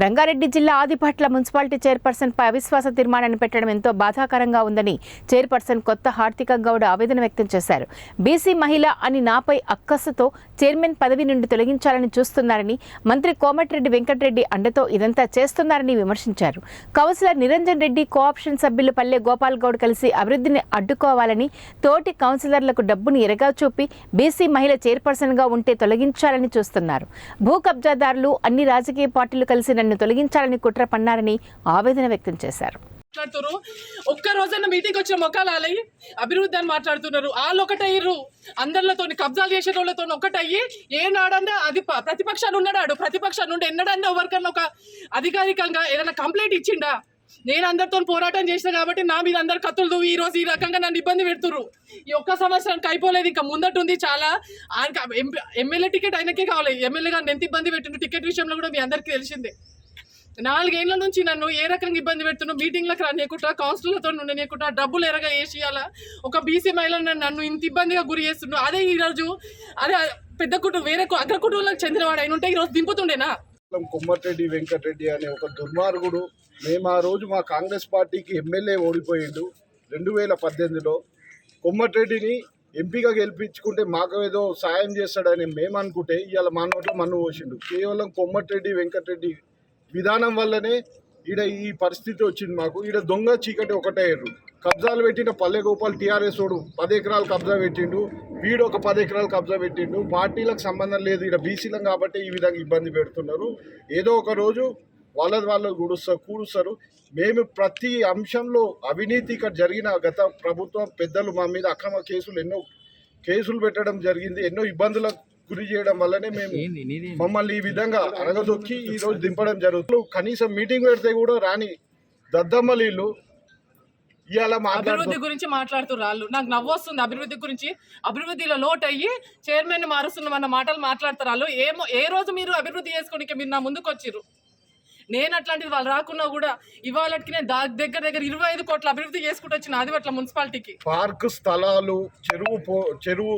రంగారెడ్డి జిల్లా Adibatla municipality chairperson పై అవిశ్వాస తీర్మానాన్ని పెట్టడం ఎంతో బాధాకరంగా ఉందని చైర్పర్సన్ కొత్త హార్దిక గౌడ్ ఆవేదన వ్యక్తం చేశారు. బీసీ మహిళ అని నాపై అక్కసుతో చైర్మన్ పదవి నుండి తొలగించాలని చూస్తున్నారని, మంత్రి కోమటిరెడ్డి వెంకటరెడ్డి అండతో ఇదంతా చేస్తున్నారని విమర్శించారు. కౌన్సిలర్ నిరంజన్ రెడ్డి, కోఆప్షన్ సభ్యులు పల్లె గోపాల్ గౌడ్ కలిసి అభివృద్ధిని అడ్డుకోవాలని, తోటి కౌన్సిలర్లకు డబ్బును ఎరగా చూపి బీసీ మహిళ చైర్పర్సన్గా ఉంటే తొలగించాలని చూస్తున్నారు. భూ కబ్జాదారులు, అన్ని రాజకీయ పార్టీలు కలిసి నన్ను తొలగించాలని కుట్ర పన్నారని ఆవేదన వ్యక్తం చేశారు. ఒక్క రోజన్న మీటింగ్ వచ్చిన మొక్కలు అభివృద్ధి అని మాట్లాడుతున్నారు. వాళ్ళు ఒకటయ్యారు, అందరితో కబ్జాలు చేసే వాళ్ళతో ఒకటయ్యి ఏనాడన్నా అది ప్రతిపక్షాలు ఉన్నాడు. ప్రతిపక్షాలు నుండి ఎన్నడన్నా ఎవరికన్నా ఒక అధికారికంగా ఏదైనా కంప్లైంట్ ఇచ్చిండా? నేను అందరితో పోరాటం చేసిన కాబట్టి నా మీద అందరు కత్తులు ఈ రోజు ఈ రకంగా నన్ను ఇబ్బంది పెడుతున్నారు. ఈ ఒక్క సంవత్సరానికి అయిపోలేదు, ఇంకా ముందట ఉంది చాలా. ఎమ్మెల్యే టికెట్ ఆయనకే కావాలి. ఎమ్మెల్యేగా ఎంత ఇబ్బంది పెట్టిండు టికెట్ విషయంలో కూడా మీ అందరికీ తెలిసిందే. 4 ఏళ్ల నుంచి నన్ను ఏ రకంగా ఇబ్బంది పెడుతున్నావు, మీటింగ్లకు రానియకుండా, కౌన్సిలర్లతో ఉండనియకుండా, డబ్బులు ఎరగా వేసి అలా ఒక బీసీ మహిళను నన్ను ఇంత ఇబ్బందిగా గురి చేస్తున్నావు. అదే ఈరోజు అదే పెద్ద కుటుంబం వేరే అగ్ర కుటుంబాలకు చెందినవాడు అయిన ఉంటే ఈరోజు దింపుతుండేనా? కోమటిరెడ్డి వెంకటరెడ్డి అనే ఒక దుర్మార్గుడు. మేము ఆ రోజు మా కాంగ్రెస్ పార్టీకి ఎమ్మెల్యే ఓడిపోయిండు 2018లో. కోమటిరెడ్డిని ఎంపీగా గెలిపించుకుంటే మాకు ఏదో సాయం చేస్తాడని మేము అనుకుంటే ఇవాళ మా నోట్లో మన్ను పోసిండు. కేవలం కోమటిరెడ్డి వెంకటరెడ్డి విధానం వల్లనే ఈడ ఈ పరిస్థితి వచ్చింది మాకు. ఈడ దొంగ చీకటి ఒకటయ్యారు. కబ్జాలు పెట్టిన పల్లె గోపాల్ టీఆర్ఎస్ వాడు 10 ఎకరాలు కబ్జా పెట్టిండు, వీడు ఒక 10 ఎకరాలు కబ్జా పెట్టిండు. పార్టీలకు సంబంధం లేదు, ఈడ బీసీలం కాబట్టి ఈ విధంగా ఇబ్బంది పెడుతున్నారు. ఏదో ఒక రోజు వాళ్ళు కూడుస్తారు. మేము ప్రతి అంశంలో అవినీతి ఇక్కడ జరిగిన గత ప్రభుత్వం పెద్దలు మా మీద అక్రమ ఎన్నో కేసులు పెట్టడం జరిగింది. ఎన్నో ఇబ్బందులకు గురి చేయడం వల్లనే మేము మమ్మల్ని ఈ విధంగా అరగదొక్కి ఈ రోజు దింపడం జరుగుతుంది. కనీసం మీటింగ్ పెడితే కూడా రాని దద్దమ్మలీళ్ళు ఇవాళ అభివృద్ధి గురించి మాట్లాడుతున్నారు. నాకు నవ్వు వస్తుంది. అభివృద్ధి గురించి, అభివృద్ధిలో లోటు అయ్యి చైర్మన్ మారుస్తున్నామన్న మాటలు మాట్లాడతారు. ఏ రోజు మీరు అభివృద్ధి చేసుకోనికి మీరు నా ముందుకు వచ్చిర్రు? నేను అట్లాంటిది వాళ్ళు రాకున్నా కూడా ఇవాళకి నేను దగ్గర 25 కోట్ల అభివృద్ధి చేసుకుంటూ వచ్చిన ఆదిపట్ల మున్సిపాలిటీకి. పార్క్ స్థలాలు, చెరువు